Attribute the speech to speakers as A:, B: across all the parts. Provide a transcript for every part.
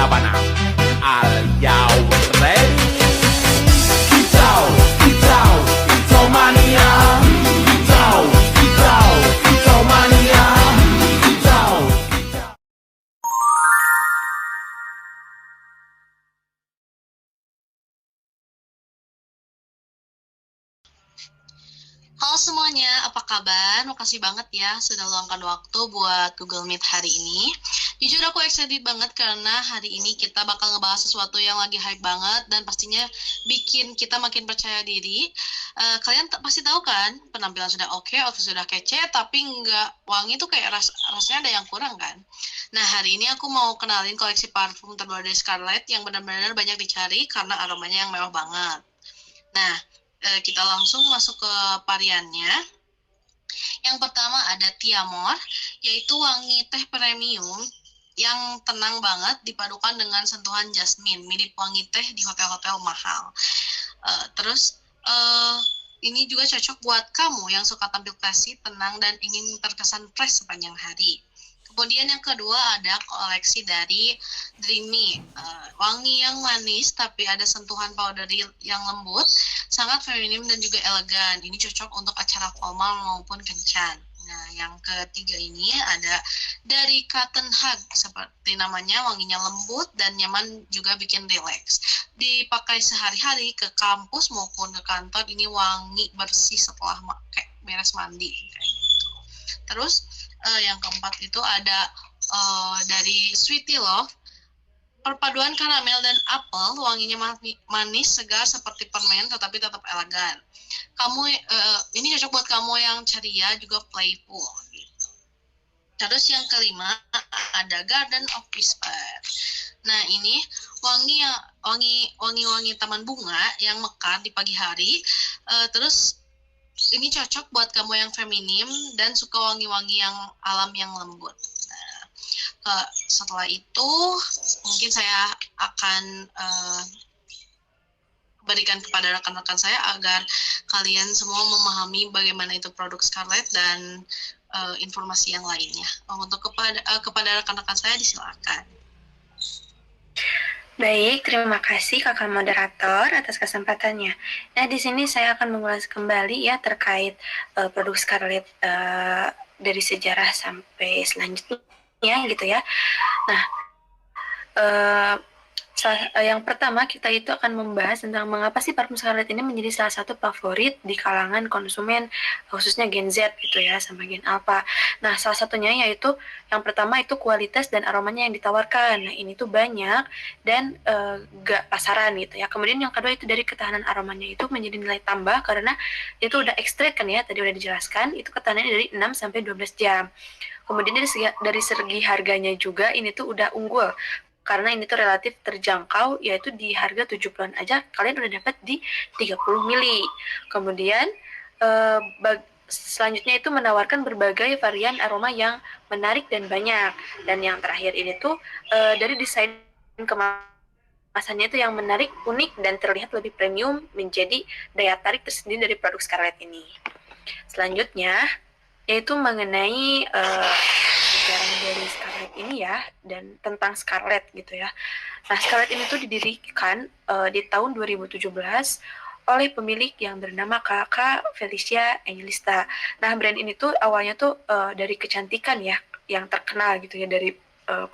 A: Habana. Are you ready? Hijau, hijau, hijau mania. Hijau, hijau, hijau mania. Hijau, hijau.
B: Halo semuanya, apa kabar? Makasih banget ya sudah luangkan waktu buat Google Meet hari ini. Jujur aku excited banget karena hari ini kita bakal ngebahas sesuatu yang lagi hype banget dan pastinya bikin kita makin percaya diri. Kalian pasti tahu kan, penampilan sudah oke, outfit sudah kece, tapi nggak wangi tuh kayak rasanya ada yang kurang kan? Nah, hari ini aku mau kenalin koleksi parfum terbaru dari Scarlett yang benar-benar banyak dicari karena aromanya yang mewah banget. Nah, kita langsung masuk ke variannya. Yang pertama ada Tiamor, yaitu wangi teh premium yang tenang banget dipadukan dengan sentuhan jasmine, mirip wangi teh di hotel-hotel mahal. Ini juga cocok buat kamu yang suka tampil classy, tenang, dan ingin terkesan fresh sepanjang hari. Kemudian yang kedua ada koleksi dari Dreamy, wangi yang manis tapi ada sentuhan powdery yang lembut, sangat feminim dan juga elegan. Ini cocok untuk acara formal maupun kencan. Nah, yang ketiga ini ada dari Cotton Hug, seperti namanya, wanginya lembut dan nyaman juga bikin relax. Dipakai sehari-hari ke kampus maupun ke kantor, ini wangi bersih setelah beres mandi kayak gitu. Terus yang keempat itu ada dari Sweetie Love, perpaduan karamel dan apel, wanginya manis segar seperti permen tetapi tetap elegan. Ini cocok buat kamu yang ceria juga playful gitu. Terus yang kelima ada Garden of Whisper. Nah, ini wangi taman bunga yang mekar di pagi hari. Terus ini cocok buat kamu yang feminim dan suka wangi-wangi yang alam yang lembut. Nah, setelah itu mungkin saya akan berikan kepada rekan-rekan saya agar kalian semua memahami bagaimana itu produk Scarlett dan informasi yang lainnya. Untuk kepada rekan-rekan saya disilakan.
C: Baik, terima kasih kakak moderator atas kesempatannya. Nah, di sini saya akan mengulas kembali ya terkait produk Scarlett dari sejarah sampai selanjutnya gitu ya. Nah, yang pertama kita itu akan membahas tentang mengapa sih parfum Scarlett ini menjadi salah satu favorit di kalangan konsumen, khususnya Gen Z gitu ya, sama Gen Alpha. Nah, salah satunya yaitu yang pertama itu kualitas dan aromanya yang ditawarkan. Nah, ini tuh banyak dan gak pasaran gitu ya. Kemudian yang kedua itu dari ketahanan aromanya itu menjadi nilai tambah karena itu udah ekstrak kan ya, tadi udah dijelaskan, itu ketahanannya dari 6 sampai 12 jam. Kemudian dari segi harganya juga ini tuh udah unggul karena ini tuh relatif terjangkau, yaitu di harga 70-an aja kalian udah dapat di 30 mili. Kemudian selanjutnya itu menawarkan berbagai varian aroma yang menarik dan banyak. Dan yang terakhir ini tuh dari desain kemasannya itu yang menarik, unik, dan terlihat lebih premium, menjadi daya tarik tersendiri dari produk Scarlett ini. Selanjutnya yaitu mengenai sejarah dari Scarlett ini ya, dan tentang Scarlett gitu ya. Nah, Scarlett ini tuh didirikan di tahun 2017 oleh pemilik yang bernama Kakak Felicia Angelista. Nah, brand ini tuh awalnya tuh dari kecantikan ya, yang terkenal gitu ya, dari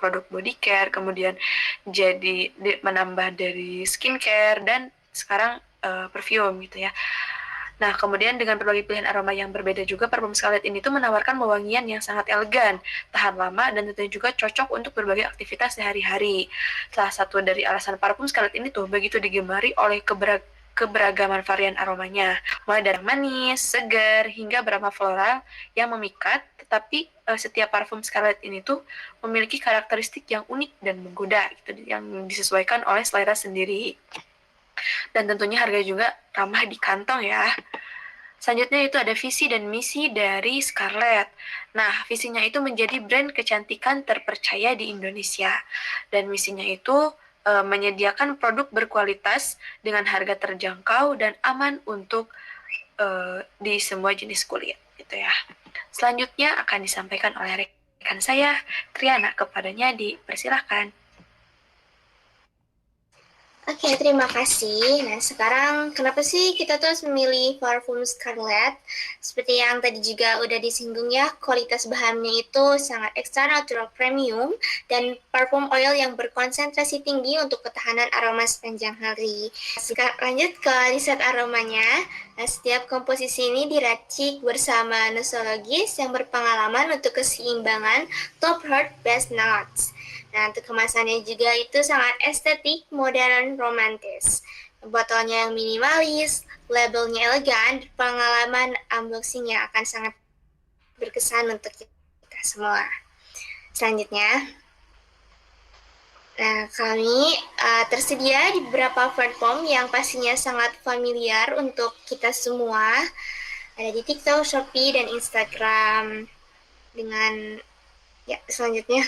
C: produk body care, kemudian jadi menambah dari skincare, dan sekarang perfume gitu ya. Nah, kemudian dengan berbagai pilihan aroma yang berbeda juga, parfum Scarlett ini tuh menawarkan wewangian yang sangat elegan, tahan lama, dan tentunya juga cocok untuk berbagai aktivitas sehari-hari. Salah satu dari alasan parfum Scarlett ini tuh begitu digemari oleh keberagaman varian aromanya, mulai dari manis, segar, hingga beraroma floral yang memikat, tetapi setiap parfum Scarlett ini tuh memiliki karakteristik yang unik dan menggoda, gitu, yang disesuaikan oleh selera sendiri. Dan tentunya harga juga ramah di kantong ya. Selanjutnya itu ada visi dan misi dari Scarlett. Nah, visinya itu menjadi brand kecantikan terpercaya di Indonesia. Dan misinya itu menyediakan produk berkualitas dengan harga terjangkau dan aman untuk di semua jenis kulit gitu ya. Selanjutnya akan disampaikan oleh rekan saya, Triana, kepadanya dipersilahkan.
D: Oke, terima kasih. Nah, sekarang kenapa sih kita tuh harus memilih parfum Scarlett? Seperti yang tadi juga udah disinggung ya, kualitas bahannya itu sangat extra natural premium dan parfum oil yang berkonsentrasi tinggi untuk ketahanan aroma sepanjang hari. Sekarang lanjut ke riset aromanya. Nah, setiap komposisi ini diracik bersama nosologis yang berpengalaman untuk keseimbangan top heart best notes. Nah, untuk kemasannya juga itu sangat estetik, modern, romantis. Botolnya yang minimalis, labelnya elegan, pengalaman unboxingnya akan sangat berkesan untuk kita semua. Selanjutnya, nah, kami tersedia di beberapa platform yang pastinya sangat familiar untuk kita semua. Ada di TikTok, Shopee, dan Instagram. Dengan, ya, selanjutnya.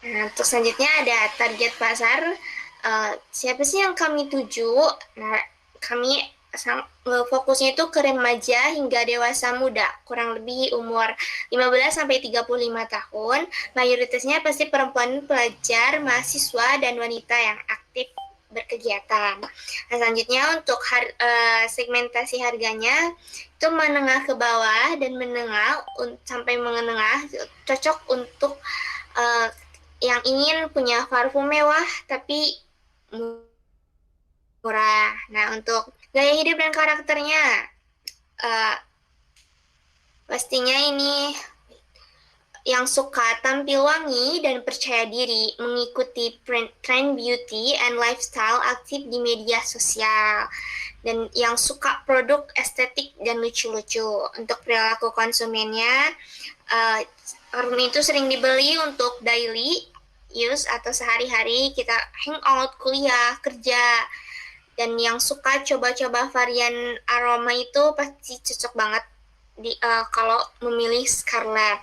D: Nah, untuk selanjutnya ada target pasar. Siapa sih yang kami tuju? Nah, kami fokusnya itu ke remaja hingga dewasa muda, kurang lebih umur 15 sampai 35 tahun. Mayoritasnya pasti perempuan pelajar, mahasiswa, dan wanita yang aktif berkegiatan. Nah, selanjutnya untuk segmentasi harganya itu menengah ke bawah dan menengah sampai menengah, cocok untuk yang ingin punya parfum mewah tapi murah. Nah, untuk gaya hidup dan karakternya, pastinya ini yang suka tampil wangi dan percaya diri, mengikuti trend beauty and lifestyle aktif di media sosial, dan yang suka produk estetik dan lucu-lucu. Untuk perilaku konsumennya, parfum itu sering dibeli untuk daily use atau sehari-hari kita hangout, kuliah, kerja. Dan yang suka coba-coba varian aroma itu pasti cocok banget kalau memilih Scarlett.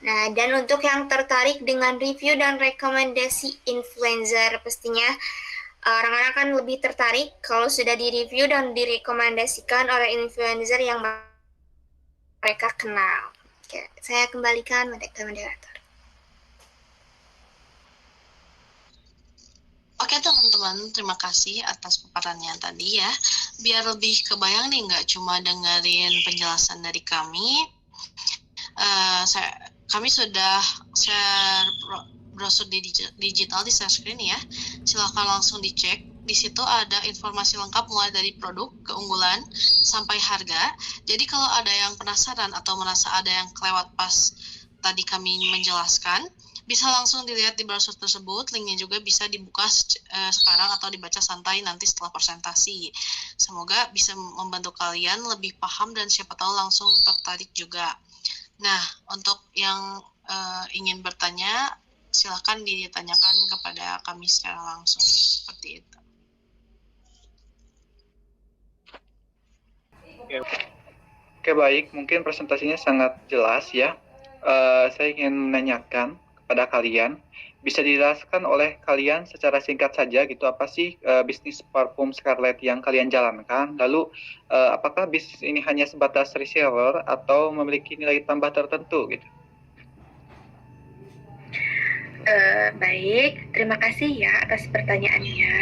D: Nah, dan untuk yang tertarik dengan review dan rekomendasi influencer, pastinya orang-orang akan lebih tertarik kalau sudah di-review dan direkomendasikan oleh influencer yang mereka kenal. Oke, saya kembalikan ke moderator.
B: Oke teman-teman, terima kasih atas paparannya tadi ya. Biar lebih kebayang nih, nggak cuma dengerin penjelasan dari kami, kami sudah share brosur digital di share screen ya. Silahkan langsung dicek. Di situ ada informasi lengkap mulai dari produk, keunggulan, sampai harga. Jadi kalau ada yang penasaran atau merasa ada yang kelewat pas tadi kami menjelaskan, bisa langsung dilihat di browser tersebut. Linknya juga bisa dibuka sekarang atau dibaca santai nanti setelah presentasi. Semoga bisa membantu kalian lebih paham dan siapa tahu langsung tertarik juga. Nah, untuk yang ingin bertanya, silakan ditanyakan kepada kami secara langsung. Seperti itu.
E: Oke, baik. Mungkin presentasinya sangat jelas ya. Saya ingin menanyakan kepada kalian, bisa dijelaskan oleh kalian secara singkat saja gitu, apa sih bisnis parfum Scarlett yang kalian jalankan? Lalu apakah bisnis ini hanya sebatas reseller atau memiliki nilai tambah tertentu gitu?
C: Baik, terima kasih ya atas pertanyaannya.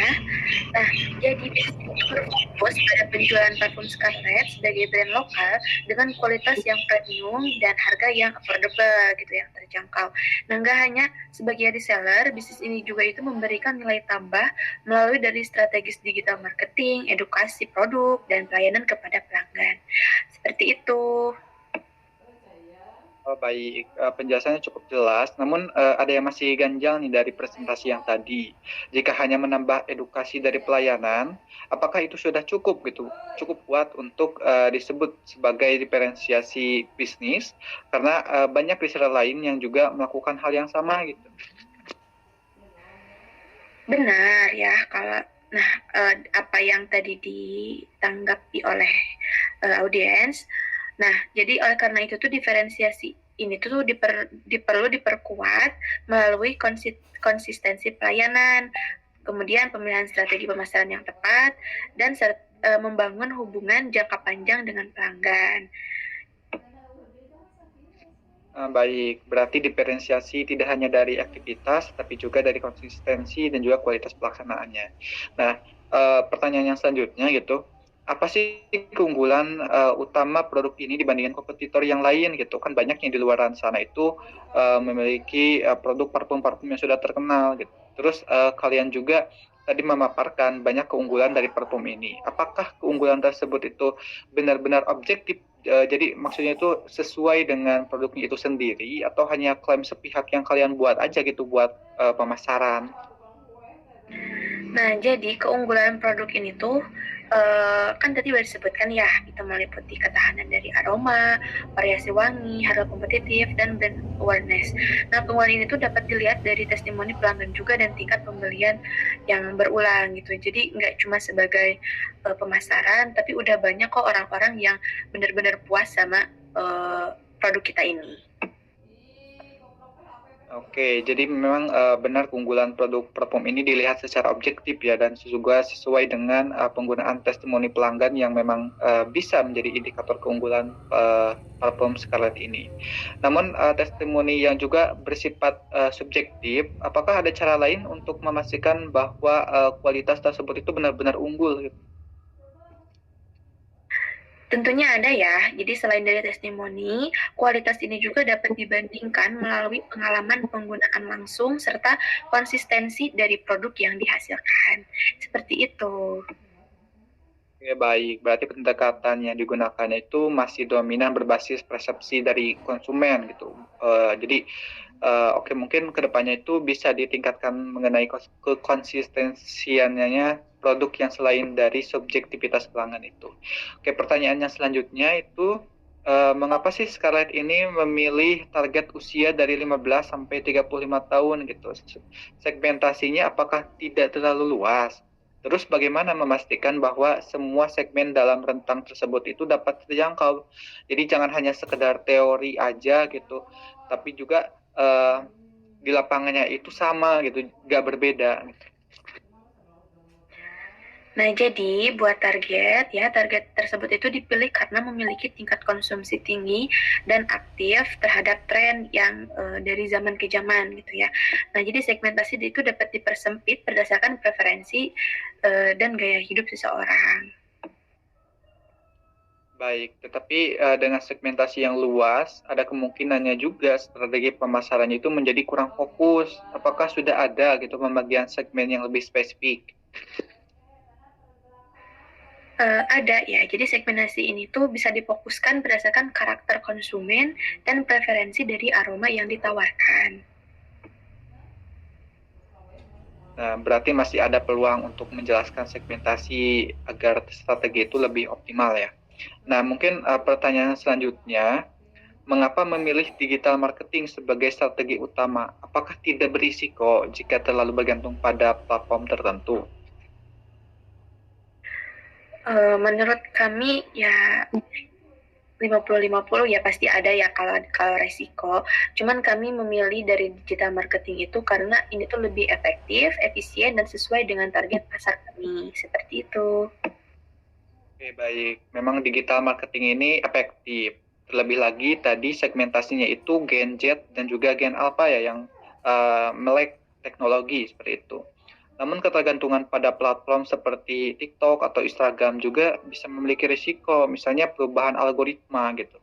C: Nah, jadi bisnis berfokus pada penjualan parfum Scarlett sebagai brand lokal dengan kualitas yang premium dan harga yang affordable gitu, yang terjangkau. Nah, nggak hanya sebagai reseller, bisnis ini juga itu memberikan nilai tambah melalui dari strategis digital marketing, edukasi produk, dan pelayanan kepada pelanggan. Seperti itu.
E: Oh, baik, penjelasannya cukup jelas. Namun ada yang masih ganjal nih dari presentasi yang tadi. Jika hanya menambah edukasi dari pelayanan, apakah itu sudah cukup gitu? Cukup kuat untuk disebut sebagai diferensiasi bisnis? Karena banyak reseller lain yang juga melakukan hal yang sama gitu.
C: Benar ya, kalau apa yang tadi ditanggapi oleh audiens. Nah, jadi oleh karena itu tuh diferensiasi ini tuh perlu diperkuat melalui konsistensi pelayanan, kemudian pemilihan strategi pemasaran yang tepat, dan membangun hubungan jangka panjang dengan pelanggan.
E: Baik, berarti diferensiasi tidak hanya dari aktivitas, tapi juga dari konsistensi dan juga kualitas pelaksanaannya. Nah, pertanyaan yang selanjutnya gitu, apa sih keunggulan utama produk ini dibandingkan kompetitor yang lain gitu? Kan banyak yang di luar sana itu memiliki produk parfum-parfum yang sudah terkenal gitu. Terus kalian juga tadi memaparkan banyak keunggulan dari parfum ini. Apakah keunggulan tersebut itu benar-benar objektif? Jadi maksudnya itu sesuai dengan produknya itu sendiri atau hanya klaim sepihak yang kalian buat aja gitu buat pemasaran?
C: Nah, jadi keunggulan produk ini tuh kan tadi sudah disebutkan ya, itu meliputi ketahanan dari aroma, variasi wangi, harga kompetitif, dan brand awareness. Nah, keunggulan ini tuh dapat dilihat dari testimoni pelanggan juga dan tingkat pembelian yang berulang gitu. Jadi nggak cuma sebagai pemasaran, tapi udah banyak kok orang-orang yang benar-benar puas sama produk kita ini.
E: Oke, jadi memang benar keunggulan produk parfum ini dilihat secara objektif ya dan juga sesuai dengan penggunaan testimoni pelanggan yang memang bisa menjadi indikator keunggulan parfum Scarlett ini. Namun testimoni yang juga bersifat subjektif, apakah ada cara lain untuk memastikan bahwa kualitas tersebut itu benar-benar unggul gitu?
C: Tentunya ada ya, jadi selain dari testimoni, kualitas ini juga dapat dibandingkan melalui pengalaman penggunaan langsung serta konsistensi dari produk yang dihasilkan. Seperti itu.
E: Oke, baik. Berarti pendekatan yang digunakan itu masih dominan berbasis persepsi dari konsumen gitu. Jadi, oke mungkin kedepannya itu bisa ditingkatkan mengenai kekonsistensiannya produk yang selain dari subjektivitas pelanggan itu. Oke, pertanyaannya selanjutnya itu mengapa sih Scarlett ini memilih target usia dari 15 sampai 35 tahun gitu? Segmentasinya apakah tidak terlalu luas? Terus bagaimana memastikan bahwa semua segmen dalam rentang tersebut itu dapat terjangkau? Jadi jangan hanya sekedar teori aja gitu, tapi juga di lapangannya itu sama gitu, nggak berbeda.
C: Nah, jadi buat target tersebut itu dipilih karena memiliki tingkat konsumsi tinggi dan aktif terhadap tren yang dari zaman ke zaman gitu ya. Nah, jadi segmentasi itu dapat dipersempit berdasarkan preferensi dan gaya hidup seseorang.
E: Baik, tetapi dengan segmentasi yang luas, ada kemungkinannya juga strategi pemasarannya itu menjadi kurang fokus. Apakah sudah ada gitu pembagian segmen yang lebih spesifik?
C: Ada ya, jadi segmentasi ini tuh bisa difokuskan berdasarkan karakter konsumen dan preferensi dari aroma yang ditawarkan.
E: Nah, berarti masih ada peluang untuk menjelaskan segmentasi agar strategi itu lebih optimal ya. Nah, mungkin pertanyaan selanjutnya, mengapa memilih digital marketing sebagai strategi utama? Apakah tidak berisiko jika terlalu bergantung pada platform tertentu?
C: Menurut kami ya 50-50 ya pasti ada ya kalau resiko. Cuman kami memilih dari digital marketing itu karena ini tuh lebih efektif, efisien, dan sesuai dengan target pasar kami. Seperti itu.
E: Oke, baik. Memang digital marketing ini efektif. Terlebih lagi tadi segmentasinya itu Gen Z dan juga Gen Alpha ya yang melek teknologi seperti itu. Namun ketergantungan pada platform seperti TikTok atau Instagram juga bisa memiliki risiko, misalnya perubahan algoritma gitu.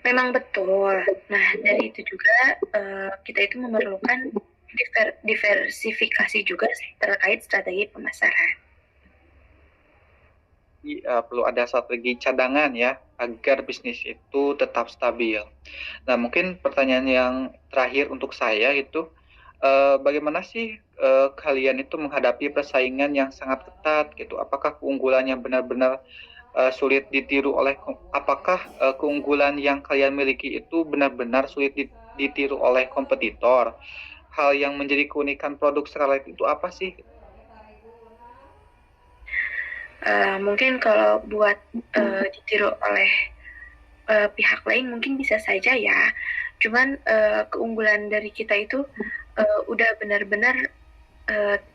C: Memang betul. Nah, dari itu juga kita itu memerlukan diversifikasi juga terkait strategi pemasaran.
E: Jadi, perlu ada strategi cadangan ya, agar bisnis itu tetap stabil. Nah, mungkin pertanyaan yang terakhir untuk saya itu, bagaimana sih kalian itu menghadapi persaingan yang sangat ketat gitu? Apakah keunggulannya benar-benar sulit ditiru apakah keunggulan yang kalian miliki itu benar-benar sulit ditiru oleh kompetitor? Hal yang menjadi keunikan produk Scarlett itu apa sih?
C: Mungkin kalau buat ditiru oleh pihak lain mungkin bisa saja ya. Cuman keunggulan dari kita itu udah benar-benar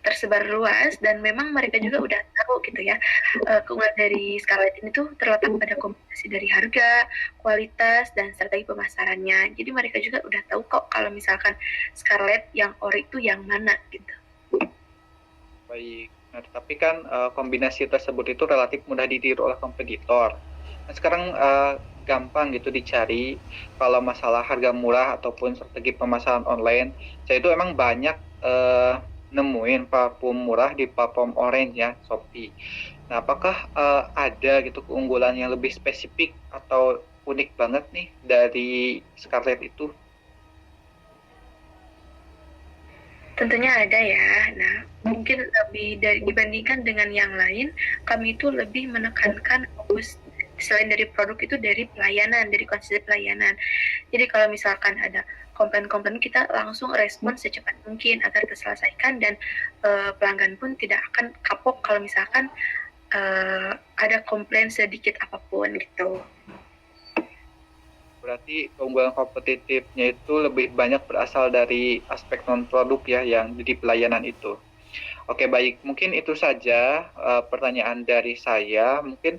C: tersebar luas dan memang mereka juga udah tahu gitu ya, keunggulan dari Scarlett ini tuh terletak pada kombinasi dari harga, kualitas, dan strategi pemasarannya. Jadi mereka juga udah tahu kok kalau misalkan Scarlett yang ori itu yang mana gitu.
E: Baik. Nah, tapi kan kombinasi tersebut itu relatif mudah ditiru oleh kompetitor. Nah, sekarang gampang gitu dicari kalau masalah harga murah ataupun strategi pemasaran online. Saya itu emang banyak nemuin parfum murah di platform Orange ya, Shopee. Nah, apakah ada gitu keunggulan yang lebih spesifik atau unik banget nih dari Scarlett itu?
C: Tentunya ada ya. Nah, mungkin lebih dari dibandingkan dengan yang lain, kami itu lebih menekankan fokus selain dari produk itu dari pelayanan, dari konsep pelayanan. Jadi kalau misalkan ada komplain-komplain, kita langsung respon secepat mungkin agar terselesaikan dan pelanggan pun tidak akan kapok kalau misalkan ada komplain sedikit apapun gitu.
E: Berarti keunggulan kompetitifnya itu lebih banyak berasal dari aspek non-produk ya yang di pelayanan itu. Oke, baik. Mungkin itu saja pertanyaan dari saya. Mungkin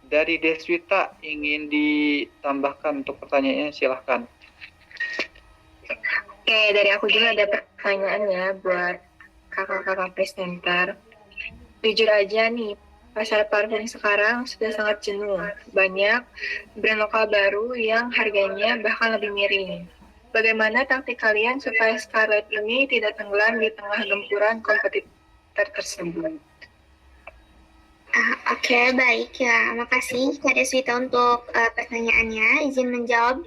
E: dari Deswita ingin ditambahkan untuk pertanyaannya, silahkan.
F: Oke, dari aku juga ada pertanyaan ya buat kakak-kakak presenter. Jujur aja nih, pasar parfum sekarang sudah sangat jenuh. Banyak brand lokal baru yang harganya bahkan lebih miring. Bagaimana taktik kalian supaya Scarlett ini tidak tenggelam di tengah gempuran kompetitor tersebut?
D: Oke, baik ya. Makasih Kak Deswita untuk pertanyaannya. Izin menjawab.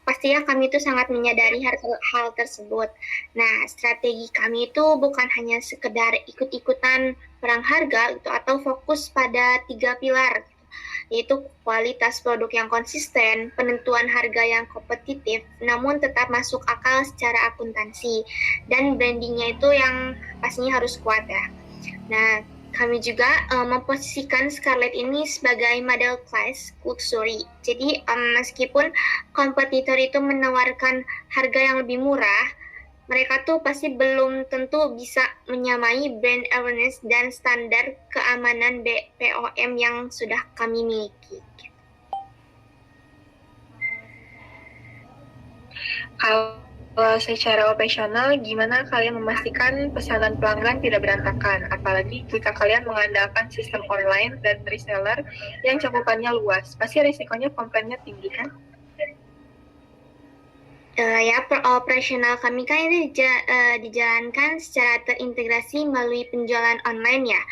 D: Pastinya kami itu sangat menyadari hal tersebut. Nah, strategi kami itu bukan hanya sekedar ikut-ikutan perang harga gitu, atau fokus pada 3 pilar, gitu, yaitu kualitas produk yang konsisten, penentuan harga yang kompetitif, namun tetap masuk akal secara akuntansi, dan brandingnya itu yang pastinya harus kuat ya. Nah, kami juga memposisikan Scarlett ini sebagai model class luxury. Jadi meskipun kompetitor itu menawarkan harga yang lebih murah, mereka tuh pasti belum tentu bisa menyamai brand awareness dan standar keamanan BPOM yang sudah kami miliki.
F: Kalau secara operasional, gimana kalian memastikan pesanan pelanggan tidak berantakan? Apalagi jika kalian mengandalkan sistem online dan reseller yang cakupannya luas, pasti risikonya komplainnya tinggi kan?
D: Operasional kami kan ini dijalankan secara terintegrasi melalui penjualan online ya.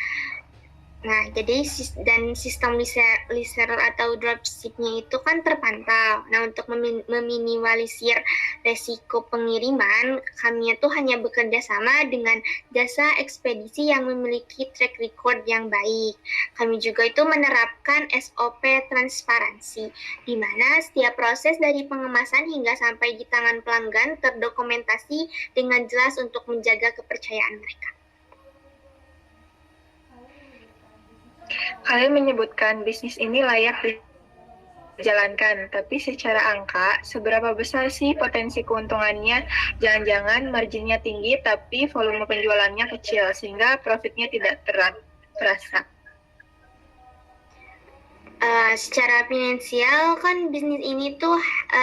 D: Nah, jadi dan sistem reseller atau dropshipnya itu kan terpantau. Nah, untuk meminimalisir resiko pengiriman, kami itu hanya bekerja sama dengan jasa ekspedisi yang memiliki track record yang baik. Kami juga itu menerapkan SOP transparansi, di mana setiap proses dari pengemasan hingga sampai di tangan pelanggan terdokumentasi dengan jelas untuk menjaga kepercayaan mereka.
F: Kalian menyebutkan bisnis ini layak dijalankan, tapi secara angka, seberapa besar sih potensi keuntungannya? Jangan-jangan marginnya tinggi, tapi volume penjualannya kecil, sehingga profitnya tidak terasa.
D: Secara finansial kan bisnis ini tuh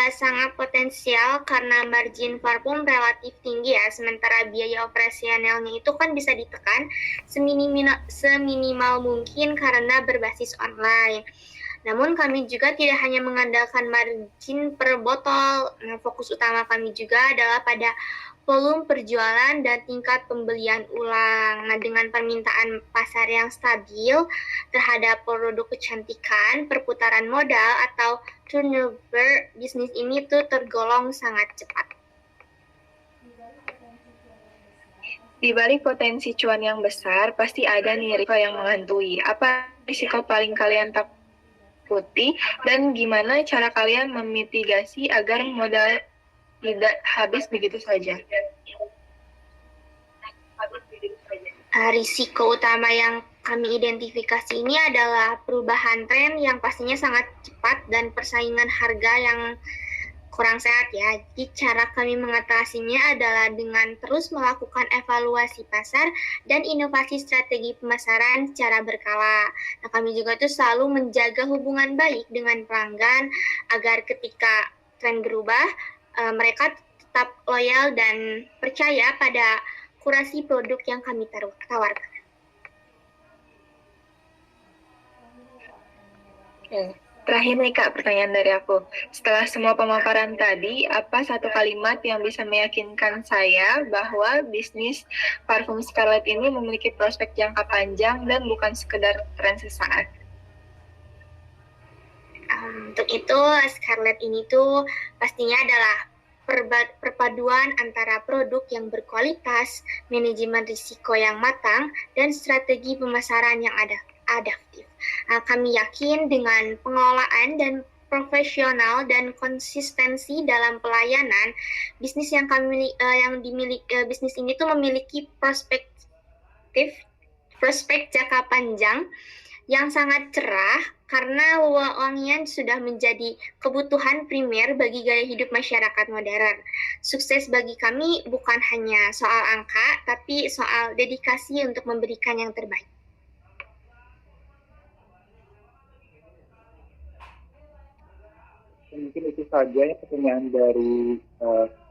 D: sangat potensial karena margin parfum relatif tinggi ya, sementara biaya operasionalnya itu kan bisa ditekan seminimal mungkin karena berbasis online. Namun kami juga tidak hanya mengandalkan margin per botol. Nah, fokus utama kami juga adalah pada volume perjualan dan tingkat pembelian ulang. Nah, dengan permintaan pasar yang stabil terhadap produk kecantikan, perputaran modal atau turnover, bisnis ini tuh tergolong sangat cepat.
F: Di balik potensi cuan yang besar, pasti ada nih risiko yang menghantui. Apa risiko paling kalian takuti dan gimana cara kalian memitigasi agar modal tidak habis begitu saja?
D: Risiko utama yang kami identifikasi ini adalah perubahan tren yang pastinya sangat cepat dan persaingan harga yang kurang sehat ya. Jadi cara kami mengatasinya adalah dengan terus melakukan evaluasi pasar dan inovasi strategi pemasaran secara berkala. Nah, kami juga tuh selalu menjaga hubungan baik dengan pelanggan agar ketika tren berubah, mereka tetap loyal dan percaya pada kurasi produk yang kami tawarkan.
F: Oke. Terakhir nih Kak, pertanyaan dari aku. Setelah semua pemaparan tadi, apa satu kalimat yang bisa meyakinkan saya bahwa bisnis parfum Scarlett ini memiliki prospek jangka panjang dan bukan sekedar tren sesaat?
D: Untuk itu, Scarlett ini tuh pastinya adalah perpaduan antara produk yang berkualitas, manajemen risiko yang matang, dan strategi pemasaran yang adaptif. Kami yakin dengan pengelolaan dan profesional dan konsistensi dalam pelayanan, bisnis yang bisnis ini tuh memiliki prospek jangka panjang yang sangat cerah karena wangian sudah menjadi kebutuhan primer bagi gaya hidup masyarakat modern. Sukses bagi kami bukan hanya soal angka, tapi soal dedikasi untuk memberikan yang terbaik.
E: Mungkin itu saja ya pertanyaan dari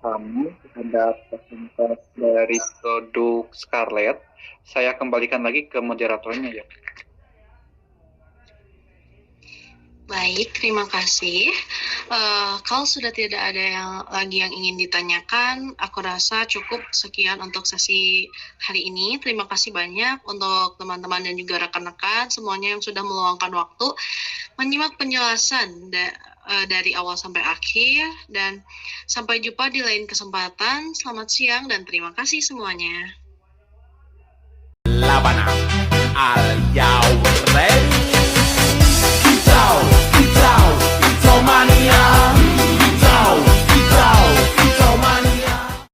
E: kami terhadap presenter dari produk Scarlett. Saya kembalikan lagi ke moderatornya ya.
B: Baik, terima kasih. Kalau sudah tidak ada lagi yang ingin ditanyakan, aku rasa cukup sekian untuk sesi hari ini. Terima kasih banyak untuk teman-teman dan juga rekan-rekan semuanya yang sudah meluangkan waktu menyimak penjelasan dari awal sampai akhir, dan sampai jumpa di lain kesempatan. Selamat siang dan terima kasih semuanya.
A: Labanang, are you ready?